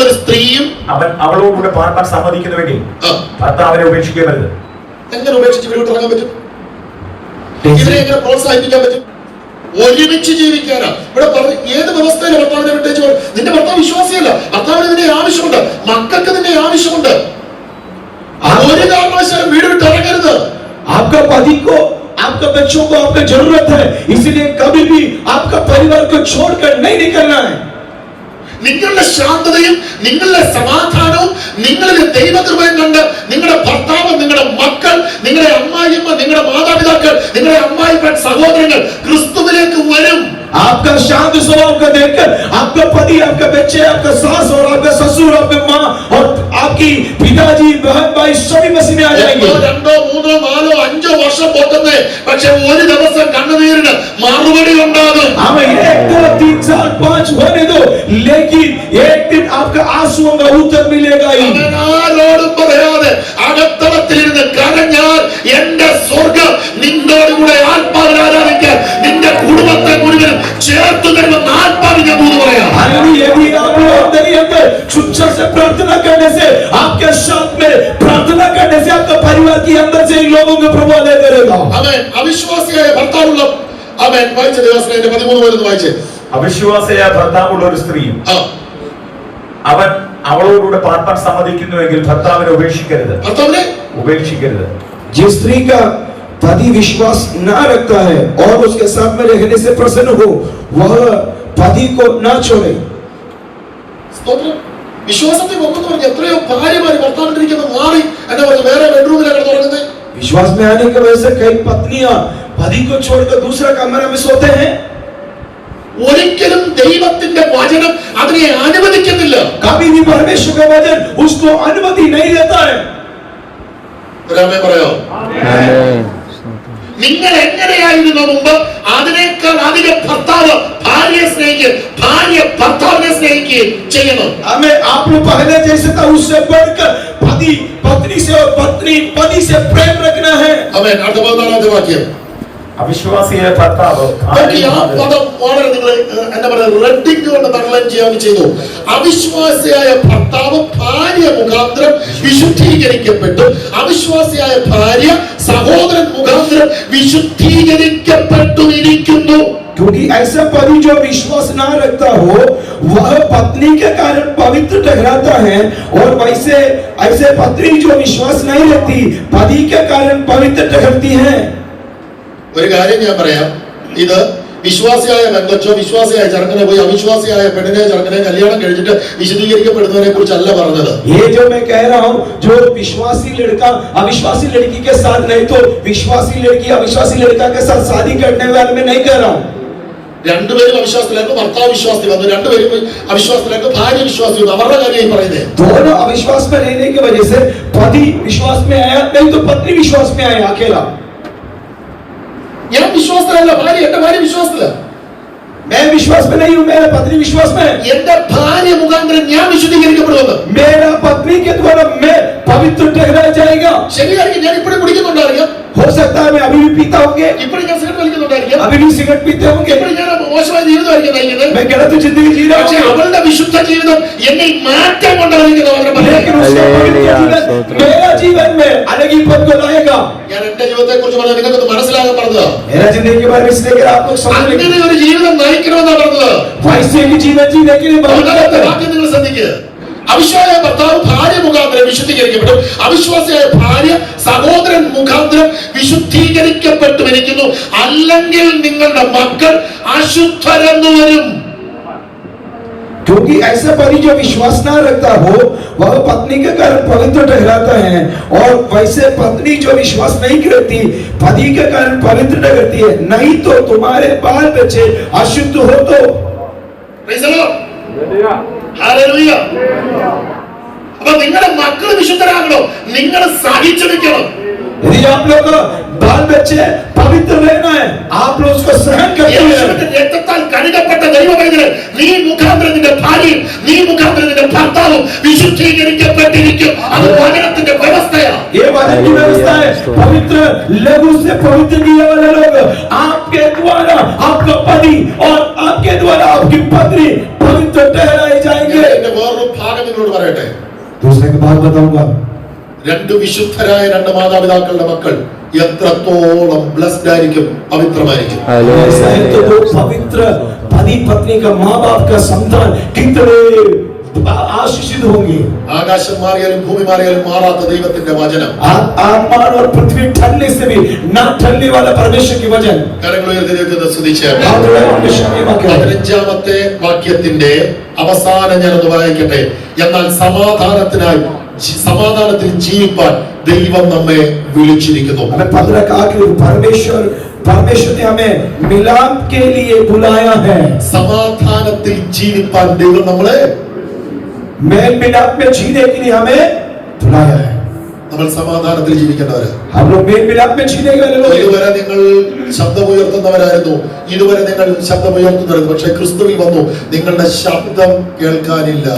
ഒരു സ്ത്രീയും അവൻ അവളോടുകൂടെ പാർട്ട്ണർ സമ്മതിക്കുന്നുവെങ്കിൽ ഭർത്താവിനെ ഉപേക്ഷിക്കരുത്. എങ്ങനെ ഉപേക്ഷിച്ച് വീട്ടിൽ ഇറങ്ങാൻ പറ്റും? ഇവരെ എങ്ങനെ പ്രോത്സാഹിപ്പിക്കാൻ പറ്റും? ഒരുമിച്ച് ജീവിക്കാനാ ഇവിടെ പറഞ്ഞു. ഏത് വ്യവസ്ഥയിലും ഭർത്താവിനെ വിട്ടേച്ച് നിന്റെ ഭർത്താവ് വിശ്വാസിയല്ല, ഭർത്താവിന് നിന്റെ ആവശ്യമുണ്ട്, മക്കൾക്ക് നിന്റെ ആവശ്യമുണ്ട്, ഒരു കാരണവശാലും വീട് വിട്ട് ഇറങ്ങരുത്. आपका पति को, आपका बच्चों को आपका जरूरत है, इसलिए कभी भी आपका परिवार को छोड़कर नहीं निकलना है. നിങ്ങളുടെ ശാന്തതയും നിങ്ങളുടെ സമാധാനവും നിങ്ങളിലെ ദൈവകൃപയും കണ്ട് നിങ്ങളുടെ ഭർത്താവ്, നിങ്ങളുടെ മക്കൾ, നിങ്ങളുടെ അമ്മായിയമ്മ, നിങ്ങളുടെ മാതാപിതാക്കൾ, നിങ്ങളുടെ അമ്മായിപ്പൻ സഹോദരങ്ങൾ ക്രിസ്തുവിലേക്ക് വരും. आपका शांत स्वभाव को देखकर आपका पति, आपका बच्चे, आपका सास और आपका ससुर, आपके माँ और आपकी पिताजी, बहन भाई सभी मसीह में आ जाएंगे. 2, 3, 4, 5 വർഷം പോട്ടെന്നേ, പക്ഷെ ഒരു ദിവസം കണ്ണുനീരിന് മറുപടി ഉണ്ടാകും. हमें 1, 2, 3, 4, 5 होने दो, लेकिन एक दिन आपका आंसुओं का उत्तर मिलेगा ही. ആരോടും പറയാതെ അകത്തളത്തിലിരുന്ന് കരഞ്ഞാൽ എന്റെ സ്വർഗ്ഗം നിന്നോട് കൂടെ ആത്മാവിനെ ആരാധിക്കാൻ നിന്റെ കുടുംബത്തെ മുഴുവൻ ചേർത്ത് തരുമെന്ന് ആത്മാവിനെ ദൂത് പറയാം. यदि आप लोग अंदर चुपचाप से प्रार्थना करने से, आपके साथ में प्रार्थना करने से आपका परिवार के अंदर से लोगों को प्रभाव दे करेगा. ആമേൻ. അവിശ്വാസിയായ ഭർത്താവുള്ള ആമേൻ വായിച്ച ദേവസ്നേഹിന്റെ 13 വരുന്ന വായിച്ചേ. അവിശ്വാസിയായ ഭർത്താവുള്ള ഒരു സ്ത്രീയും അവൻ അവളോടുകൂടെ പാർട്ട്ണർ സമ്മതിക്കുന്നുവെങ്കിൽ ഭർത്താവിനെ ഉപേക്ഷിക്കരുത്. ഭർത്താവിനെ ഉപേക്ഷിക്കരുത്. जिस स्त्री का पति विश्वास न रखता है और उसके साथ में रहने से प्रसन्न हो, वह पति को न छोड़े. സ്തോത്രം. വിശ്വാസത്തിൽ വന്നെന്ന് പറഞ്ഞ എത്രയോ ഭാര്യമാര് ഭർത്താവിന്റെ മാറി എന്താ പറയുക വേറെ ബെഡ്റൂമിലാണ് തുടങ്ങുന്നത്. विश्वास में आने की वजह से कई पत्नियां पति को छोड़कर दूसरा कमरा में सोते हैं. ഒരിക്കലും ദൈവത്തിന്റെ വചനം അതിനെ അനുവദിക്കുന്നില്ല. कभी भी परमेश्वर का वचन उसको अनुमति नहीं देता है. ഒരാമേ പറയോ? ആമേൻ. നിങ്ങൾ എങ്ങനെയായിരുന്നു മുമ്പ് അതിനേക്കാൾ അധികം ഭർത്താവ് ഭാര്യയെ സ്നേഹിക്കുക, ഭാര്യ ഭർത്താവിനെ സ്നേഹിക്കുകയും ചെയ്യണം. हमें आप लोग पहले जैसे था उससे बढ़कर पति पत्नी से और पत्नी पति से प्रेम रखना है. ആമേൻ. അടുത്ത 14ാമത്തെ വാക്യം. അവിശ്വാസിയായ ഭർത്താവ് ആ പദം വളരെ നിങ്ങൾ എന്താ പറയുക റെഡിങ് കൊണ്ട് തർലം ചെയ്യാൻ ചെയ്തു. അവിശ്വാസിയായ ഭർത്താവ് ഭാര്യ മുഖാന്തരം വിശുദ്ധീകരിക്കപ്പെട്ടു, അവിശ്വാസിയായ ഭാര്യ സഹോദരൻ മുഖാന്തരം വിശുദ്ധീകരിക്കപ്പെട്ടിരിക്കുന്നു. क्योंकि ऐसा पति जो विश्वास ना रखता हो वह पत्नी के कारण पवित्र ठहराता है, और वैसे ऐसे पत्नी जो विश्वास नहीं रखती पति के कारण पवित्र ठहरती है. ഒരു കാര്യം ഞാൻ പറയാം, ഇത് വിശ്വാസിയായ പെൺകൊച്ചോ വിശ്വാസിയായ ചെറുക്കനെ പോയി അവിശ്വാസിയായ പെണ്ണിനെ ചെറുക്കനെ കല്യാണം കഴിച്ചിട്ട് വിശദീകരിക്കപ്പെടുന്നതിനെ കുറിച്ചല്ല പറഞ്ഞത്. ये जो मैं कह रहा हूँ, जो विश्वासी लड़का अविश्वासी लड़की के साथ नहीं तो विश्वासी लड़की अविश्वासी लड़का के साथ शादी करने वाले में नहीं कह रहा हूँ. രണ്ടുപേരും അവിശ്വാസത്തിലായിരുന്നു, ഭർത്താവ് വിശ്വാസി വന്നു, രണ്ടുപേരും അവിശ്വാസത്തിലായിരുന്നു, ഭാര്യ വിശ്വാസി വന്നു. അവരുടെ കാര്യം പറയുന്നത് दोनों अविश्वास में रहने की वजह से पति विश्वास में आया, नहीं तो पत्नी विश्वास में आया अकेला. ഞാൻ വിശ്വാസത്തിലല്ല, ഭാര്യ എന്റെ ഭാര്യ വിശ്വാസത്തില. मैं विश्वास में नहीं हूँ, मेरा पत्नी विश्वास में है. എന്റെ ഭാര്യ മുഖാന്തരം ഞാൻ വിശുദ്ധീകരിക്കപ്പെടുമെന്ന്. मेरा पत्नी के द्वारा मैं पवित्र ठहराया जाएगा. ശരിയായിരിക്കും, ഞാൻ ഇപ്പോഴും കുടിക്കുന്നുണ്ടായിരിക്കാം, हो सकता है मैं अभी भी पीता होंगे, ഇപ്പോഴും ഞാൻ സിഗരറ്റ് വലിക്കുന്നുണ്ടായിരിക്കാം, अभी भी सिगरेट पीते होंगे, ഇപ്പോഴും ഞാൻ മോശമായ ജീവിതമായിരിക്കും നയിക്കുന്നത്. मैं गलत जिंदगी जी रहा പക്ഷേ हूँ, അവളുടെ വിശുദ്ധ ജീവിതം എന്നെ മാറ്റം കൊണ്ടുവന്നിരിക്കുന്നു. അവരുടെ लेकिन उसका पवित्र जीवन मेरा जीवन में अलग ही पद को लाएगा. ഞാൻ എന്റെ ജീവിതത്തെ കുറിച്ച് പറഞ്ഞാൽ നിങ്ങൾക്ക് മനസ്സിലാകാൻ പറഞ്ഞതാ. मेरा जिंदगी के बारे में इसलिए आप लोग समझ लेंगे. അങ്ങനെ ഒരു ജീവിതം നയിക്കണമെന്നാണ് പറഞ്ഞത്. वैसे ही जीवन जीने के लिए बहुत അവരുടെ വാക്യം നിങ്ങൾ ശ്രദ്ധിക്കുക. അവിശ്വാസിയായ ഭർത്താവ് ഭാര്യ മുഖാന്തരം വിശുദ്ധീകരിക്കപ്പെട്ടു, അവിശ്വാസിയായ ഭാര്യ സഹോദരൻ മുഖാന്തരം വിശുദ്ധീകരിക്കപ്പെട്ടുമിരിക്കുന്നു, അല്ലെങ്കിൽ നിങ്ങളുടെ മക്കൾ അശുദ്ധരെന്നു വരും. क्योंकि ऐसा पति जो विश्वास ना रखता हो वह पत्नी के कारण पवित्र ठहराता है, और वैसे पत्नी जो विश्वास नहीं करती पति के कारण पवित्र ठहरती है, नहीं तो तुम्हारे बाल बच्चे अशुद्ध हो तो. Praise the Lord. Hallelujah. അപ്പൊ നിങ്ങളുടെ മക്കൾ വിശുദ്ധരാകണോ, നിങ്ങൾ സഹിച്ചു നിൽക്കണം. यदि आप लोग का बाल बच्चे पवित्र रहना है, आप लोग उसको सहन करते हैं. രക്തത്താൽ കഴുകപ്പെട്ട ദൈവമൈതലെ നീ മുഖാന്തരം നിന്റെ ഭാര്യയും നീ മുഖാന്തരം നിന്റെ ഭർത്താവും വിശുദ്ധീകരിക്കപ്പെട്ടിരിക്കും. അത് വചനത്തിന്റെ വ്യവസ്ഥയാണ്. ये वचन की व्यवस्था है। पवित्र लघु से पवित्र किए वाले लोग आपके द्वारा आपका पति और आपके द्वारा आपकी पत्नी पवित्र ठहराए जाएंगे। എന്റെ വേറൊരു ഭാഗം നിങ്ങളോട് പറയട്ടെ. दूसरे की बात बताऊंगा, രണ്ട് വിശുദ്ധരായ രണ്ട് മാതാപിതാക്കളുടെ മക്കൾ എത്രത്തോളം ബ്ലെസ്ഡ് ആയിരിക്കും, പവിത്രമായിരിക്കും. ऐसा है तो वो पवित्र पति पत्नी का माँ बाप का संतान कितने आशीषित होंगे। ആകാശം മാറിയാലും ഭൂമി മാറിയാലും മാറാത്ത ദൈവത്തിന്റെ വചനം. आसमान और पृथ्वी ठहरने से भी ना ठहरने वाला परमेश्वर की वचन। കരങ്ങൾ ഉയർത്തി ദൈവത്തെ സ്തുതിച്ച് 15ാമത്തെ വാക്യത്തിന്റെ അവസാനം ഞാനത് വായിക്കട്ടെ. എന്നാൽ സമാധാനത്തിൽ ജീവിപ്പാൻ ദൈവം നമ്മെ വിളിച്ചിരിക്കുന്നു. हमें 15 का आखिर परमेश्वर ने हमें मिलाप के लिए बुलाया है। സമാധാനത്തിൽ ജീവിപ്പാൻ ദൈവം നമ്മളെ मेल मिलाप में जीने के लिए हमें बुलाया है। നമ്മൾ സമാധാനത്തിൽ ജീവിക്കേണ്ടവര്. हम लोग मेल मिलाप में जीने वाले लोग। ഇതുവരെ നിങ്ങൾ ശബ്ദമുയർത്തുന്നവരായിരുന്നു, ഇതുവരെ നിങ്ങൾ ശബ്ദമുയർത്തുന്നവരായിരുന്നു. പക്ഷെ ക്രിസ്തുവിൽ വന്നു നിങ്ങളുടെ ശബ്ദം കേൾക്കാനില്ല.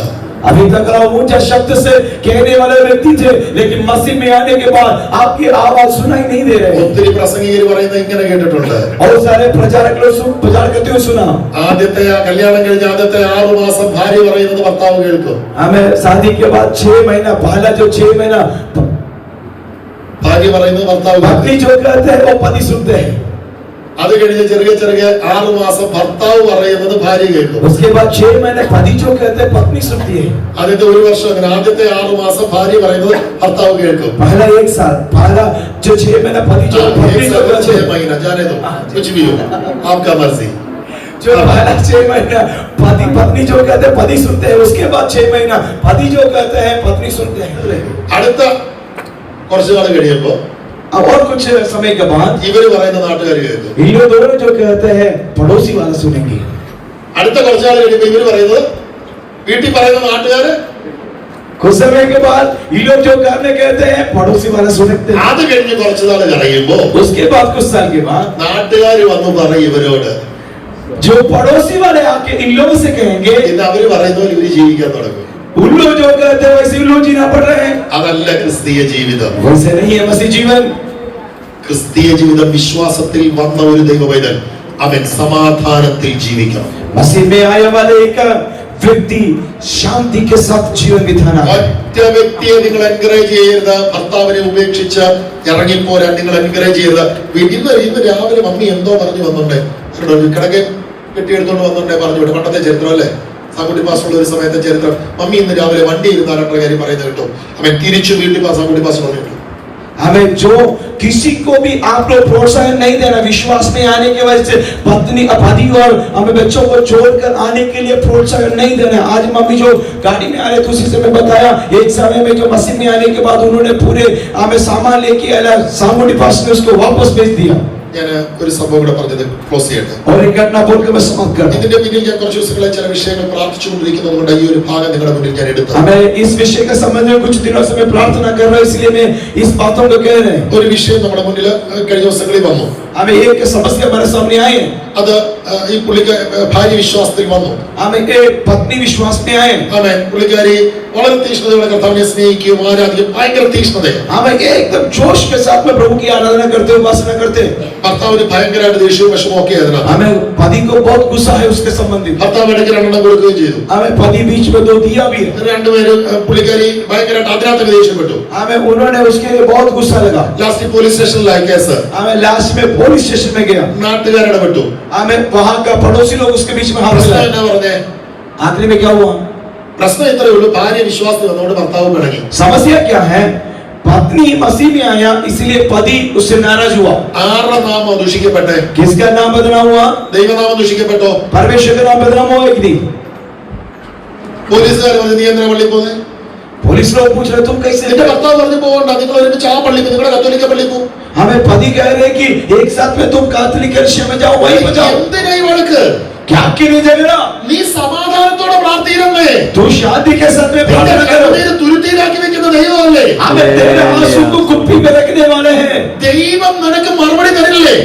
अभी तक आप ऊंचा शब्द से कहने वाले व्यक्ति थे, लेकिन मसीह में आने के बाद आपकी आवाज सुनाई नहीं दे रहे। ഒത്തിരി പ്രസംഗികർ പറയുന്നത് ഇങ്ങനെ കേട്ടിട്ടുണ്ട്. बहुत सारे प्रचारक लोग प्रचार करते हुए सुना। ആദ്യത്തെ കല്യാണം കഴിഞ്ഞ ആദ്യത്തെ 6 മാസം ഭാര്യ പറയുന്നത് ഭർത്താവ് കേൾക്കും. हमें शादी के बाद 6 महीना पहला जो 6 महीना ഭാര്യ പറയുന്നത് ഭർത്താവ് पत्नी जो कहते हैं वो पति सुनते हैं। അത് കഴിഞ്ഞ് ചെറിയ 6 മാസം ഭർത്താവ് പറയുന്നത് ഭാര്യ കേൾക്കും. उसके बाद 6 महीने पति जो कहते हैं पत्नी सुनती है। ആദ്യത്തെ 1 വർഷം അങ്ങനെ ആദ്യത്തെ 6 മാസം ഭാര്യ പറയുന്നത് ഭർത്താവ് കേൾക്കും. पहला 1 साल पहला जो 6 महीना पति जो पत्नी जो कहते 6 हैं महीना जाने दो, कुछ भी हो आपका मर्जी. जो पहला 6 महीना पति पत्नी जो कहते हैं पति सुनते हैं। उसके बाद 6 महीना पति जो कहते हैं पत्नी सुनते हैं। അടുത്ത കുറച്ചു നാൾ കഴിയുമ്പോ अब और कुछ समय के बाद ഇവര് പറയുന്ന നാട്ടുകാർ കേൾക്കും. ये लोग दोनों जो कहते हैं पड़ोसी वाला सुनेंगे। അടുത്ത കുറച്ചു നാൾ കഴിയുമ്പോ ഇവര് പറയുന്നത് വീട്ടിൽ പറയുന്ന നാട്ടുകാര്, कुछ समय के बाद ये लोग जो करने कहते हैं पड़ोसी वाला सुनते हैं। അത് കഴിഞ്ഞ് കുറച്ചു നാൾ കഴിയുമ്പോ उसके बाद कुछ साल के बाद നാട്ടുകാർ വന്ന് പറയും ഇവരോട്, जो पड़ोसी वाले आके इन लोगों से कहेंगे, ഇത് അവര് പറയുന്ന പോലെ ഇവര് ജീവിക്കാൻ തുടങ്ങും. उन लोग जो कहते हैं वैसे उन लोग जीना पड़ रहे हैं। അതല്ല ക്രിസ്തീയ ജീവിതം. वैसे नहीं है मसीह जीवन। ക്രിസ്തീയ ജീവിതം വിശ്വാസത്തിൽ വന്ന ഒരു ദൈവവൈതൻ അവൻ സമാധാനത്തിൽ ജീവിക്കണം. मसीह में आने वाले एक व्यक्ति शांति के साथ जीवन बिताना। ഒറ്റ വ്യക്തിയെ നിങ്ങൾ എൻകറേജ് ചെയ്യരുത്. ഭർത്താവിനെ ഉപേക്ഷിച്ച് ഇറങ്ങിപ്പോരാൻ നിങ്ങൾ എൻകറേജ് ചെയ്യരുത്. ഇന്ന് രാവിലെ മമ്മി എന്തോ പറഞ്ഞു വന്നുണ്ടേ, കിടക്കെ കെട്ടിയെടുത്തോണ്ട് വന്നുണ്ടേ പറഞ്ഞു വിട്ടു. പണ്ടത്തെ ചരിത്രം അല്ലേ, സാങ്കുട്ടി പാസ്സുള്ള ഒരു സമയത്തെ ചരിത്രം. മമ്മി ഇന്ന് രാവിലെ വണ്ടി ഇരുന്നാലോ കാര്യം പറയുന്നത് കേട്ടോ. അവൻ തിരിച്ചു വീട്ടിൽ സാങ്കുട്ടി പാസ് പറഞ്ഞു വിട്ടു. हमें जो किसी को भी आप लोग प्रोत्साहन नहीं देना, विश्वास में आने की वजह से पत्नी पति और हमें बच्चों को छोड़कर आने के लिए प्रोत्साहन नहीं देना। आज मम्मी जो गाड़ी में आ रहे थे उसी से मैं बताया, एक समय में जो मसीह में आने के बाद उन्होंने पूरे हमें सामान लेके आया, सामूडी पास ने उसको वापस भेज दिया। ഞാൻ ഒരു സംഭവം കൂടെ പറഞ്ഞത് ക്ലോസ് ചെയ്യട്ടെ. और एक घटना बोलकर मैं समाप्त करता हूं। ഇതിന്റെ പിന്നിൽ ഞാൻ കുറച്ച് ദിവസങ്ങളായി ചില വിഷയങ്ങൾ പ്രാർത്ഥിച്ചുകൊണ്ടിരിക്കുന്നത് കൊണ്ട് ഈ ഒരു ഭാഗം നിങ്ങളുടെ മുന്നിൽ ഞാൻ എടുത്തു. हमें इस विषय के संबंध में कुछ दिनों से मैं प्रार्थना कर रहा हूं, इसलिए मैं इस बातों को कह रहे हैं। ഒരു വിഷയം നമ്മുടെ മുന്നിൽ കഴിഞ്ഞ ദിവസങ്ങളിൽ വന്നു. हमें एक समस्या हमारे सामने आई है। അത് ഈ പുള്ളിക്ക് ഭാര്യ വിശ്വാസത്തിൽ വന്നു. हमें एक पत्नी विश्वास में आए। അവൻ പുള്ളിക്കാരി വളരെ തീക്ഷ്ണതയോടെ കർത്താവിനെ സ്നേഹിക്കുകയും ആരാധിക്കുകയും ഭയങ്കര തീക്ഷ്ണതയാണ്. हमें एकदम जोश के साथ में प्रभु की आराधना करते उपासना करते। ഭർത്താവിന് ഭയങ്കരമായിട്ട് ദേഷ്യവും വിഷമവും ഒക്കെ ആയിരുന്നു. हमें पति को बहुत गुस्सा है उसके संबंधित। ഭർത്താവ് ഇടയ്ക്ക് 2 കൊടുക്കുകയും ചെയ്തു. हमें पति बीच में 2 दिया भी है। രണ്ടുപേരും പുള്ളിക്കാരി ഭയങ്കരമായിട്ട് അതിനകത്ത് ദേഷ്യപ്പെട്ടു. हमें उन्होंने उसके लिए बहुत गुस्सा लगा। ലാസ്റ്റ് പോലീസ് സ്റ്റേഷനിലായി കേസ്. हमें लास्ट में पुलिस स्टेशन में गया। നാട്ടുകാർ ഇടപെട്ടു. हमें वहां का पड़ोसी लोग उसके बीच में हाथ പ്രശ്നം मिलाए। എന്നാ പറഞ്ഞേ? आखिर में क्या हुआ? പ്രശ്നം ഇത്രയേ ഉള്ളൂ, ഭാര്യ വിശ്വാസത്തിൽ വന്നോണ്ട് ഭർത്താവ് പിണങ്ങി. समस्या क्या है? पत्नी मसीह में आया इसलिए पति उससे नाराज हुआ। ആരുടെ നാമം ദൂഷിക്കപ്പെട്ടെ? किसका नाम बदनाम हुआ? ദൈവനാമം ദൂഷിക്കപ്പെട്ടോ? परमेश्वर का नाम बदनाम हुआ एक दिन। പോലീസുകാർ പറഞ്ഞു നീ എന്തിനാ പള്ളിയിൽ പോകുന്നത്? पुलिस लोग पूछ रहे तुम कैसे? നിന്റെ ഭർത്താവ് പറഞ്ഞു പോകണ്ട, നിങ്ങൾ ഒരുമിച്ച് ആ പള്ളിയിൽ നിങ്ങളുടെ കത്തോലിക്ക പള്ളിയിൽ പോകും. हमें पति कह रहे कि एक साथ में तुम कैथोलिक कलिसिया में जाओ, वहीं पे जाओ। എന്തിനായി വഴക്ക്? क्या के लिए झगड़ा? നീ സമാധാനത്തോടെ പ്രാർത്ഥിക്കണമേ. तू शादी के साथ में നിന്റെ प्रार्थना करो। കണ്ണുനീര് തുരുത്തിയിലാക്കി വെക്കുന്ന ദൈവമല്ലേ? हमें तेरे आंसू को कुप्पी में रखने वाले हैं। ദൈവം നിനക്ക് മറുപടി തരില്ലേ?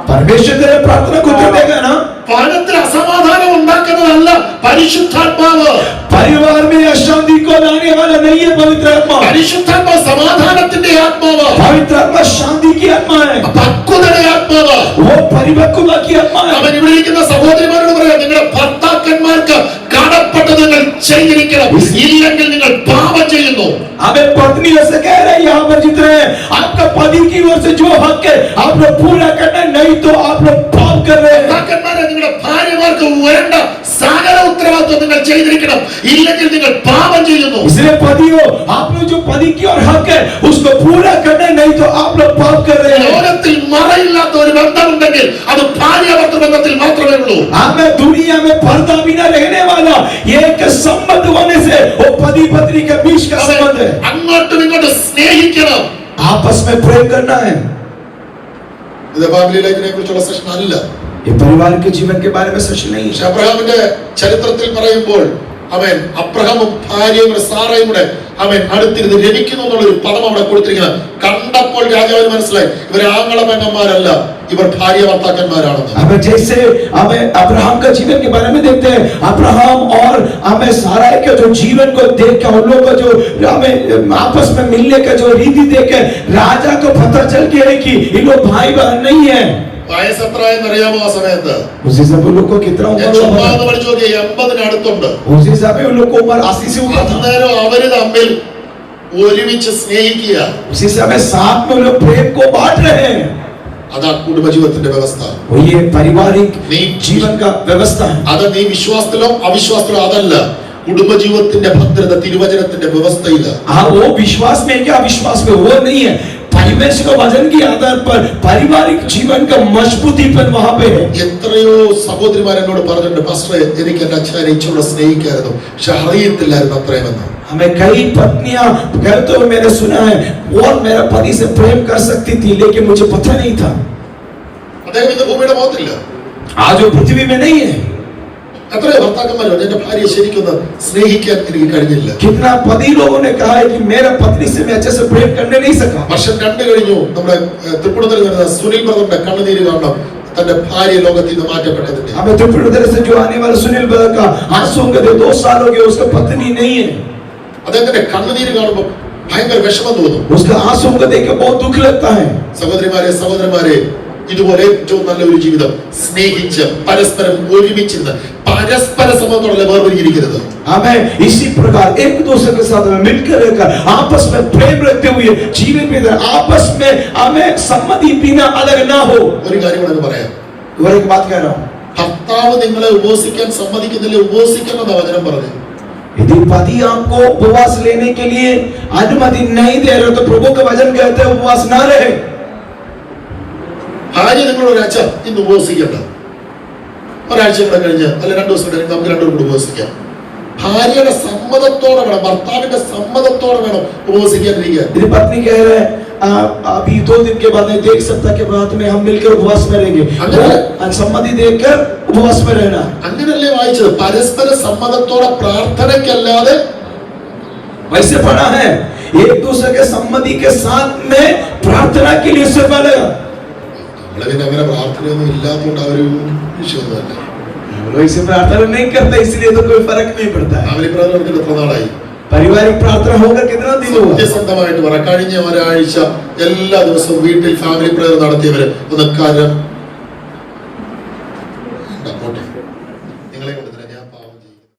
परमेश्वर तेरे प्रार्थना को उत्तर देगा ना। ഭവനത്തിൽ അസമാധാനം ഉണ്ടാക്കുന്നതല്ല പരിശുദ്ധാത്മാവ്. परिवार में अशांति को लाने वाला नहीं है पवित्र आत्मा। പരിശുദ്ധാത്മാവ് സമാധാനത്തിന്റെ ആത്മാവ്, पवित्र आत्मा शांति की आत्मा है, പക്വതയുടെ ആത്മാവ്. वो परिपक्वता की आत्मा है। അവൻ ഇവിടെ ഇരിക്കുന്ന സഹോദരിമാരോട് പറയാം, നിങ്ങളുടെ ഭർത്താക്കന്മാർക്ക് കടപ്പെട്ടത് നിങ്ങൾ ചെയ്തിരിക്കണം, ഇല്ലെങ്കിൽ നിങ്ങൾ പാപം ചെയ്യുന്നു. हमें पत्नियों से कह रहे हैं यहाँ पर जितने हैं, आपका पति की ओर से जो हक है आप लोग पूरा करना, नहीं तो आप लोग पाप कर रहे हैं। ഭർത്താക്കന്മാരെ നിങ്ങളുടെ ഭാര്യമാർക്ക് വേണ്ട സകല ഉത്തരവാദിത്വം നിങ്ങൾ ചെയ്തിരിക്കണം, ഇല്ലെങ്കിൽ നിങ്ങൾ പാപം ചെയ്യുന്നു. इसलिए पतियों, आप लोग जो पति की ओर हक है उसको पूरा करना, नहीं तो आप लोग पाप कर रहे हैं। ലോകത്തിൽ മറയില്ലാത്ത ഒരു ബന്ധമുണ്ടെങ്കിൽ അത് ഭാര്യാഭർത്തൃ ബന്ധത്തിൽ മാത്രമേ ഉള്ളൂ. हमें दुनिया में पर्दा बिना रहने वाला एक संबंध होने से वो पति पत्नी के बीच का संबंध है। അങ്ങോട്ടും ഇങ്ങോട്ടും സ്നേഹിക്കണം. आपस में प्रेम करना है। ഇത് ഫാമിലി ലൈഫിനെ കുറിച്ചുള്ള സെഷൻ അല്ല. ये परिवार के जीवन के बारे में सच नहीं है। അബ്രഹാമിന്റെ ചരിത്രത്തിൽ പറയുമ്പോൾ അവൻ അബ്രഹാമും ഭാര്യയും കൂടെ സാറയും കൂടെ അവൻ അടുത്തിരുന്ന് രമിക്കുന്നു എന്നുള്ളൊരു പദം അവിടെ കൊടുത്തിരിക്കുന്നത് കണ്ടപ്പോൾ രാജാവിന് മനസ്സിലായി ഇവർ ആങ്ങള പെങ്ങന്മാരല്ല, ഇവർ ഭാര്യ ഭർത്താക്കന്മാരാണെന്ന്. हमें जैसे हमें अब्राहम का जीवन के बारे में देखते हैं, अब्राहम और हमें सारा के जो जीवन को देख के उन लोगों को जो हमें आपस में मिलने का जो रीति देख के राजा को पता चल गया है कि इन लोग भाई बहन नहीं है। വയസ്സ് എത്രയെന്ന് അറിയാമോ ആ സമയത്ത്? उस हिसाब से उन लोग को कितना ഞാൻ उम्र ചുമ്മാ होगा? പഠിച്ചു നോക്കി, 80 അടുത്തുണ്ട്. उस हिसाब से उन लोग को उम्र 80 से ऊपर था। അന്നേരം അവര് തമ്മിൽ ഒരുമിച്ച് സ്നേഹിക്കുക, उस हिसाब से साथ में उन लोग प्रेम को बांट रहे हैं। അതാ കുടുംബജീവിതത്തിന്റെ വ്യവസ്ഥ. वो ये पारिवारिक जीवन का व्यवस्था है। അത് നീ വിശ്വാസത്തിലോ അവിശ്വാസത്തിലോ അതല്ല, കുടുംബജീവിതത്തിന്റെ ഭദ്രത തിരുവചനത്തിന്റെ വ്യവസ്ഥയില്ല. हाँ, वो विश्वास में क्या विश्वास में वो नहीं है। परमेश्वर के वचन के आधार पर पारिवारिक जीवन का मजबूतीपन वहां पे है। എത്രയോ സഹോദരിമാർ എന്നോട് പറഞ്ഞിട്ടുണ്ട്, പാസ്റ്ററെ എനിക്ക് എന്റെ അച്ഛനെ ഇച്ചിരി സ്നേഹിക്കായിരുന്നു, പക്ഷെ അറിയത്തില്ലായിരുന്നു അത്രയുമെന്ന്. हमें कई पत्नियां कहते हुए मैंने सुना है, और मेरा पति से प्रेम कर सकती थी लेकिन मुझे पता नहीं था। അദ്ദേഹം ഇന്ന് ഭൂമിയുടെ മുഖത്തില്ല. आज वो पृथ्वी में नहीं है। എത്രയോ ഭർത്താക്കന്മാരുണ്ട്, എന്റെ ഭാര്യയെ ശരിക്കൊന്ന് സ്നേഹിക്കാൻ എനിക്ക് കഴിഞ്ഞില്ല. कितना पति लोगों ने कहा है कि मेरा पत्नी से मैं अच्छे से प्रेम करने नहीं सका। വർഷം 2 കഴിഞ്ഞു, നമ്മുടെ തൃപ്പൂണിത്തുറ നടന്ന സുനിൽ ബ്രദറിന്റെ കണ്ണുനീര് കാണണം, തന്റെ ഭാര്യ ലോകത്തിൽ നിന്ന് മാറ്റപ്പെട്ടതിന്റെ. हमें त्रिपुरा से जो आने वाले सुनील ब्रदर का आंसुओं के 2 साल हो गए, उसका पत्नी नहीं है। അദ്ദേഹത്തിന്റെ കണ്ണുനീര് കാണുമ്പോൾ ഭയങ്കര വിഷമം തോന്നും. उसका आंसुओं को देख के बहुत दुख लगता है। സഹോദരന്മാരെ ഇതുപോലെ ഏറ്റവും നല്ലൊരു ജീവിതം സ്നേഹിച്ച് പരസ്പരം ഒരുമിച്ചിരുന്ന് പരസ്പര സമത്തോടെ വേർതിരിക്കരുത്. हमें इसी प्रकार एक दूसरे के साथ में मिलकर रहकर आपस में प्रेम रखते हुए जीवन में आपस में हमें सम्मति बिना अलग ना हो। ഒരു കാര്യം കൂടെ പറയാം. और एक बात कह रहा हूँ, ഭർത്താവ് നിങ്ങളെ ഉപവസിക്കാൻ സമ്മതിക്കുന്നില്ല, ഉപവസിക്കുന്ന വചനം പറഞ്ഞു. यदि पति आपको उपवास लेने के लिए अनुमति नहीं दे रहे तो प्रभु का वचन कहते हैं उपवास ना रहे। ഭാര്യ നിങ്ങളോട് ഒരാഴ്ച ഇന്ന് ഉപവസിക്കണ്ട, ഒരാഴ്ച കൂടെ കഴിഞ്ഞ് അല്ല 2 ദിവസം കഴിഞ്ഞ് നമുക്ക് 2 കൂടെ ഉപവസിക്കാം. ഭാര്യയുടെ സമ്മതത്തോടെ വേണം, ഭർത്താവിന്റെ സമ്മതത്തോടെ വേണം ഉപവസിക്കാതിരിക്കാൻ. यदि पत्नी कह रहे हैं अभी 2 दिन के बाद नहीं, 1 सप्ताह के बाद में हम मिलकर उपवास में रहेंगे, सम्मति देकर उपवास में रहना। അങ്ങനല്ലേ വായിച്ചത്? പരസ്പര സമ്മതത്തോടെ പ്രാർത്ഥനയ്ക്കല്ലാതെ. वैसे पढ़ा है, एक दूसरे के सम्मति के साथ में प्रार्थना के लिए से पड़ेगा। നമ്മളതിന് അങ്ങനെ പ്രാർത്ഥനയൊന്നും ഇല്ലാത്തതുകൊണ്ട് അവര് വിശ്വസമല്ല. वैसे प्रार्थना नहीं करते, इसलिए तो कोई फर्क नहीं पड़ता है। ഫാമിലി പ്രാർത്ഥന നടത്തിയിട്ട് എത്ര നാളായി? पारिवारिक प्रार्थना होकर कितना दिन हुआ? സത്യസന്ധമായിട്ട് പറ, കഴിഞ്ഞ ഒരാഴ്ച എല്ലാ ദിവസവും വീട്ടിൽ ഫാമിലി പ്രേയർ നടത്തിയവര് ഒന്ന് കരം